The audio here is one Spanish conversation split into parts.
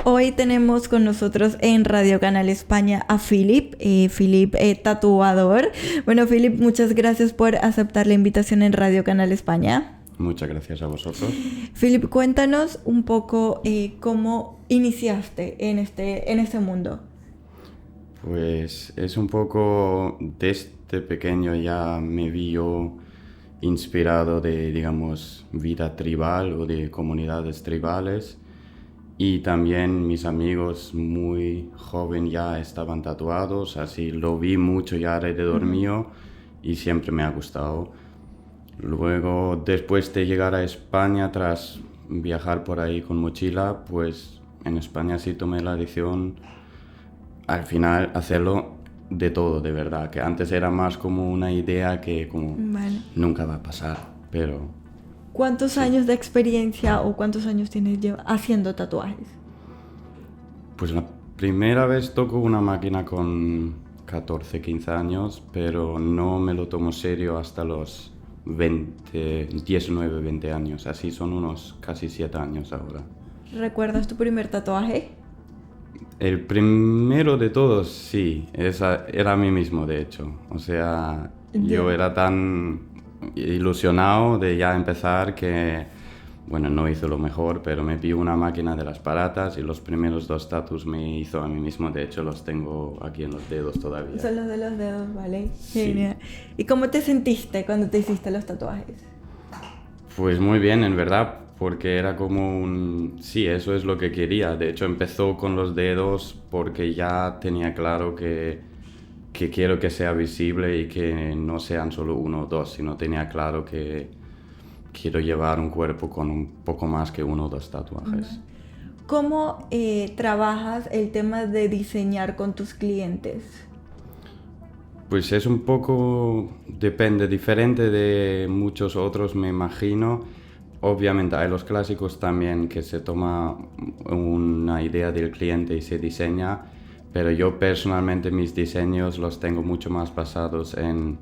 Hoy tenemos con nosotros en Radio Canal España a Philip, tatuador. Bueno, Philip, muchas gracias por aceptar la invitación en Radio Canal España. Muchas gracias a vosotros. Philip, cuéntanos un poco cómo iniciaste en este mundo. Pues es un poco desde pequeño ya me vi yo inspirado de, digamos, vida tribal o de comunidades tribales. Y también mis amigos muy joven ya estaban tatuados, así lo vi mucho ya alrededor mío y siempre me ha gustado. Luego, después de llegar a España, tras viajar por ahí con mochila, pues en España sí tomé la decisión al final hacerlo de todo, de verdad, que antes era más como una idea que como nunca va a pasar, pero... ¿Cuántos años de experiencia o cuántos años tienes haciendo tatuajes? Pues la primera vez toco una máquina con 14, 15 años, pero no me lo tomo serio hasta los 19, 20 años. Así son unos casi 7 años ahora. ¿Recuerdas tu primer tatuaje? El primero de todos, sí. Era a mí mismo, de hecho. O sea, yo era tan ilusionado de ya empezar que, bueno, no hice lo mejor, pero me pilló una máquina de las baratas y los primeros 2 tatus me hizo a mí mismo. De hecho, los tengo aquí en los dedos todavía. Son los de los dedos, ¿vale? Sí. Genial. ¿Y cómo te sentiste cuando te hiciste los tatuajes? Pues muy bien, en verdad, porque era como un... Sí, eso es lo que quería. De hecho, empezó con los dedos porque ya tenía claro que quiero que sea visible y que no sean solo 1 o 2, sino tenía claro que quiero llevar un cuerpo con un poco más que 1 o 2 tatuajes. ¿Cómo trabajas el tema de diseñar con tus clientes? Pues es un poco, depende, diferente de muchos otros, me imagino. Obviamente hay los clásicos también que se toma una idea del cliente y se diseña, pero yo personalmente mis diseños los tengo mucho más basados en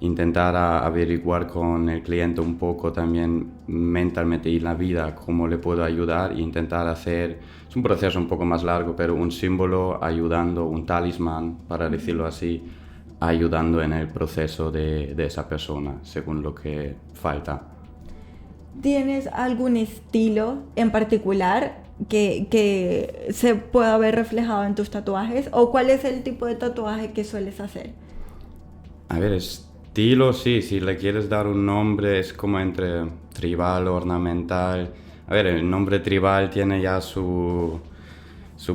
intentar averiguar con el cliente un poco también mentalmente y la vida cómo le puedo ayudar e intentar hacer, es un proceso un poco más largo, pero un símbolo ayudando, un talismán, para decirlo así, ayudando en el proceso de esa persona, según lo que falta. ¿Tienes algún estilo en particular que se pueda ver reflejado en tus tatuajes? ¿O cuál es el tipo de tatuaje que sueles hacer? A ver, estilo, sí, si le quieres dar un nombre es como entre tribal, ornamental. A ver, el nombre tribal tiene ya su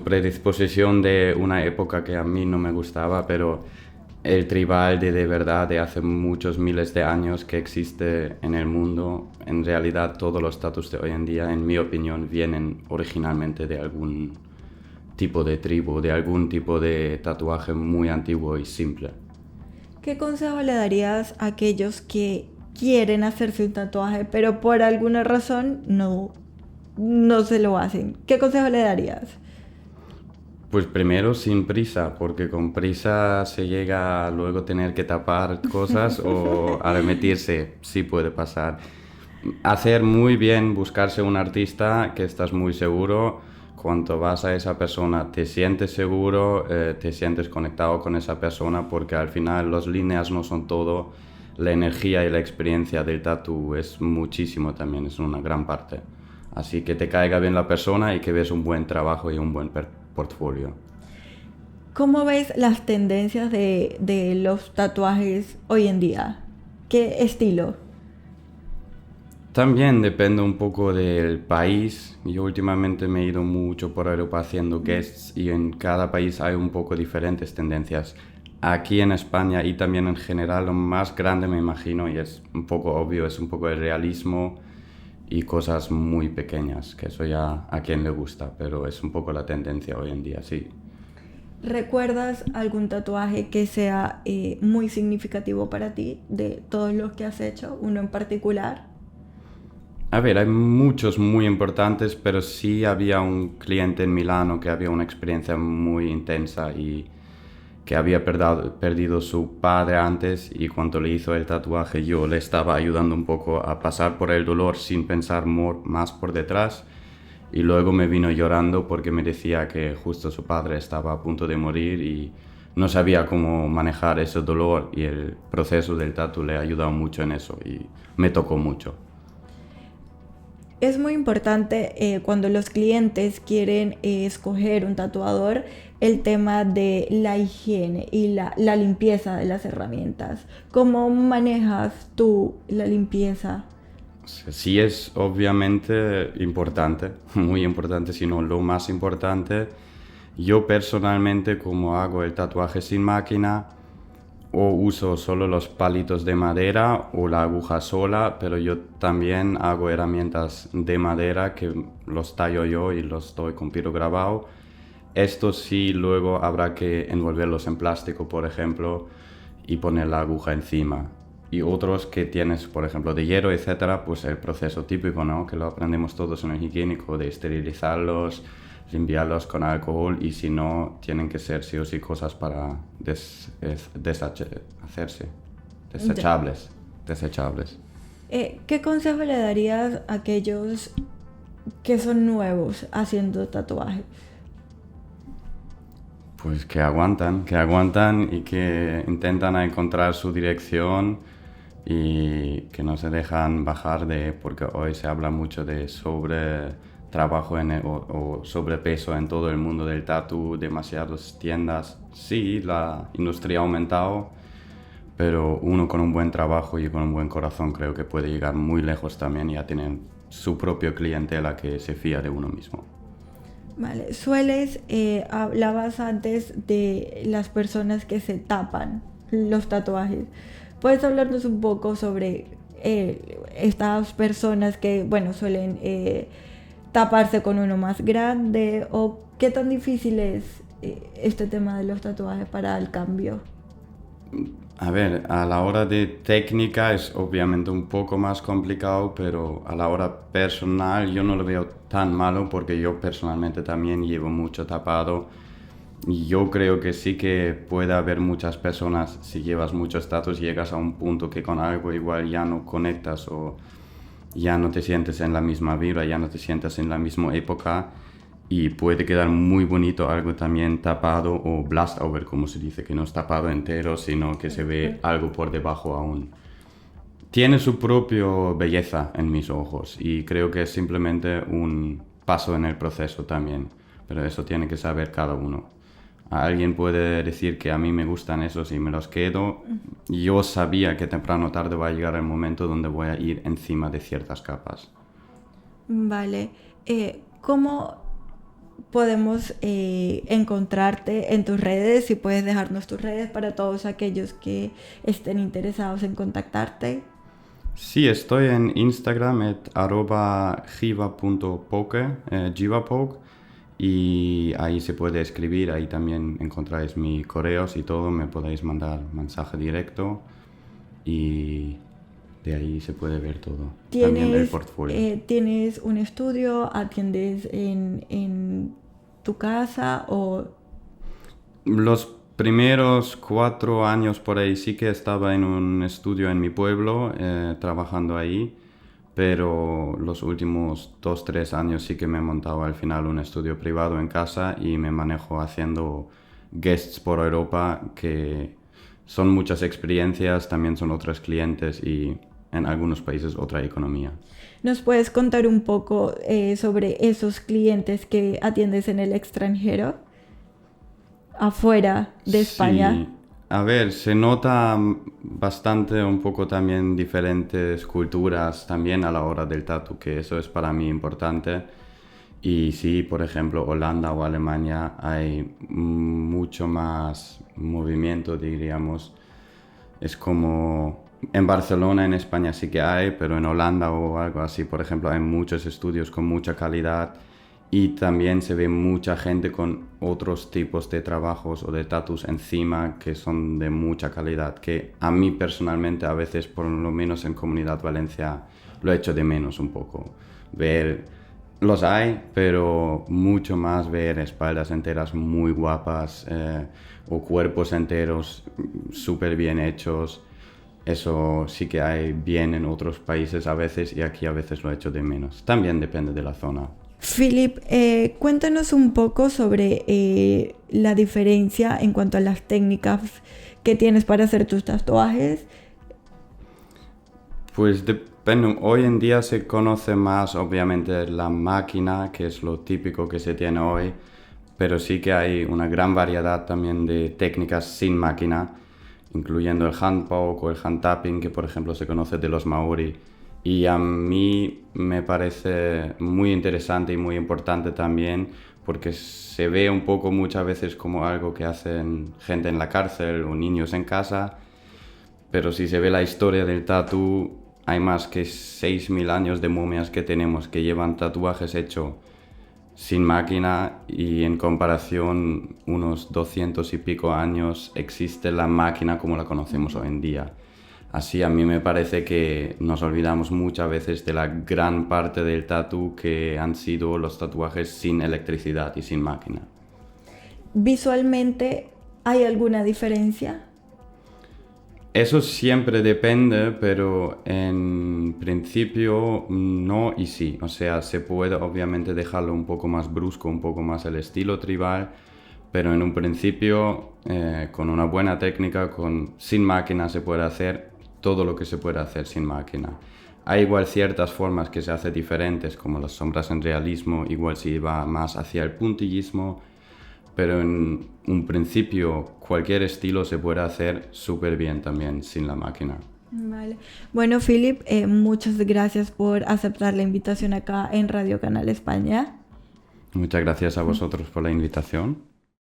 predisposición de una época que a mí no me gustaba, pero el tribal de verdad de hace muchos miles de años que existe en el mundo, en realidad todos los tatus de hoy en día, en mi opinión, vienen originalmente de algún tipo de tribu, de algún tipo de tatuaje muy antiguo y simple. ¿Qué consejo le darías a aquellos que quieren hacerse un tatuaje, pero por alguna razón no se lo hacen? ¿Qué consejo le darías? Pues primero sin prisa, porque con prisa se llega a luego tener que tapar cosas o arremetirse, sí puede pasar. Hacer muy bien, buscarse un artista que estás muy seguro. Cuando vas a esa persona te sientes seguro, te sientes conectado con esa persona, porque al final las líneas no son todo, la energía y la experiencia del tatu es muchísimo también, es una gran parte. Así que te caiga bien la persona y que ves un buen trabajo y un buen portfolio. ¿Cómo ves las tendencias de los tatuajes hoy en día? ¿Qué estilo? También depende un poco del país. Yo últimamente me he ido mucho por Europa haciendo guests y en cada país hay un poco diferentes tendencias. Aquí en España y también en general lo más grande me imagino, y es un poco obvio, es un poco el realismo y cosas muy pequeñas, que eso ya a quien le gusta, pero es un poco la tendencia hoy en día, sí. ¿Recuerdas algún tatuaje que sea muy significativo para ti de todos los que has hecho? ¿Uno en particular? A ver, hay muchos muy importantes, pero sí había un cliente en Milano que había una experiencia muy intensa y que había perdido su padre antes, y cuando le hizo el tatuaje yo le estaba ayudando un poco a pasar por el dolor sin pensar más por detrás, Y luego me vino llorando porque me decía que justo su padre estaba a punto de morir y no sabía cómo manejar ese dolor, y el proceso del tatu le ha ayudado mucho en eso y me tocó mucho. Es muy importante cuando los clientes quieren escoger un tatuador el tema de la higiene y la limpieza de las herramientas. ¿Cómo manejas tú la limpieza? Sí, es obviamente importante, muy importante, si no lo más importante. Yo personalmente, como hago el tatuaje sin máquina, o uso solo los palitos de madera o la aguja sola, pero yo también hago herramientas de madera que los tallo yo y los doy con pirograbado. Estos sí, luego habrá que envolverlos en plástico, por ejemplo, y poner la aguja encima. Y otros que tienes, por ejemplo, de hierro, etcétera, pues el proceso típico, ¿no? Que lo aprendemos todos en el higiénico, de esterilizarlos, limpiarlos con alcohol, y si no, tienen que ser sí o sí cosas para desechables, desechables. ¿Qué consejo le darías a aquellos que son nuevos haciendo tatuajes? Pues que aguantan y que intentan encontrar su dirección y que no se dejan bajar porque hoy se habla mucho de trabajo o sobrepeso en todo el mundo del tatu, demasiadas tiendas. Sí, la industria ha aumentado, pero uno con un buen trabajo y con un buen corazón creo que puede llegar muy lejos también y a tener su propia clientela que se fía de uno mismo. Vale, hablabas antes de las personas que se tapan los tatuajes. ¿Puedes hablarnos un poco sobre estas personas que, bueno, suelen taparse con uno más grande, o qué tan difícil es este tema de los tatuajes para el cambio? A ver, a la hora de técnica es obviamente un poco más complicado, pero a la hora personal yo no lo veo tan malo porque yo personalmente también llevo mucho tapado. Y yo creo que sí que puede haber muchas personas, si llevas muchos tatuajes, llegas a un punto que con algo igual ya no conectas o ya no te sientes en la misma vibra, ya no te sientes en la misma época, y puede quedar muy bonito algo también tapado o blast over, como se dice, que no es tapado entero, sino que se ve algo por debajo aún. Tiene su propia belleza en mis ojos y creo que es simplemente un paso en el proceso también, pero eso tiene que saber cada uno. Alguien puede decir que a mí me gustan esos y me los quedo. Yo sabía que temprano o tarde va a llegar el momento donde voy a ir encima de ciertas capas. Vale. ¿Cómo podemos encontrarte en tus redes? Si puedes dejarnos tus redes para todos aquellos que estén interesados en contactarte. Sí, estoy en Instagram @jiva.poke, jivapoke, y ahí se puede escribir, ahí también encontráis mis correos y todo, me podéis mandar mensaje directo y de ahí se puede ver todo. También el portfolio. ¿Tienes un estudio? ¿Atiendes en tu casa o...? Los primeros 4 años por ahí sí que estaba en un estudio en mi pueblo, trabajando ahí, pero los últimos 2, 3 años sí que me he montado al final un estudio privado en casa y me manejo haciendo guests por Europa, que son muchas experiencias, también son otros clientes y en algunos países otra economía. ¿Nos puedes contar un poco sobre esos clientes que atiendes en el extranjero, afuera de España? Sí, a ver, se nota bastante un poco también diferentes culturas también a la hora del tatu, que eso es para mí importante. Y sí, por ejemplo, Holanda o Alemania hay mucho más movimiento, diríamos. Es como en Barcelona, en España sí que hay, pero en Holanda o algo así, por ejemplo, hay muchos estudios con mucha calidad y también se ve mucha gente con otros tipos de trabajos o de tatus encima que son de mucha calidad, que a mí personalmente a veces, por lo menos en Comunidad Valencia, lo echo de menos un poco. Los hay, pero mucho más ver espaldas enteras muy guapas, o cuerpos enteros súper bien hechos. Eso sí que hay bien en otros países a veces y aquí a veces lo echo de menos. También depende de la zona. Philip, cuéntanos un poco sobre la diferencia en cuanto a las técnicas que tienes para hacer tus tatuajes. Pues depende, hoy en día se conoce más obviamente la máquina, que es lo típico que se tiene hoy, pero sí que hay una gran variedad también de técnicas sin máquina, incluyendo el hand poke o el hand tapping, que por ejemplo se conoce de los maori. Y a mí me parece muy interesante y muy importante también porque se ve un poco muchas veces como algo que hacen gente en la cárcel o niños en casa, pero si se ve la historia del tatú, hay más que 6.000 años de momias que tenemos que llevan tatuajes hechos sin máquina y en comparación unos 200 y pico años existe la máquina como la conocemos hoy en día. Así a mí me parece que nos olvidamos muchas veces de la gran parte del tatú que han sido los tatuajes sin electricidad y sin máquina. ¿Visualmente hay alguna diferencia? Eso siempre depende, pero en principio no y sí. O sea, se puede obviamente dejarlo un poco más brusco, un poco más el estilo tribal, pero en un principio con una buena técnica, sin máquina se puede hacer todo lo que se puede hacer sin máquina. Hay igual ciertas formas que se hacen diferentes, como las sombras en realismo, igual si va más hacia el puntillismo, pero en un principio cualquier estilo se puede hacer súper bien también sin la máquina. Vale. Bueno, Philip, muchas gracias por aceptar la invitación acá en Radio Canal España. Muchas gracias a vosotros por la invitación.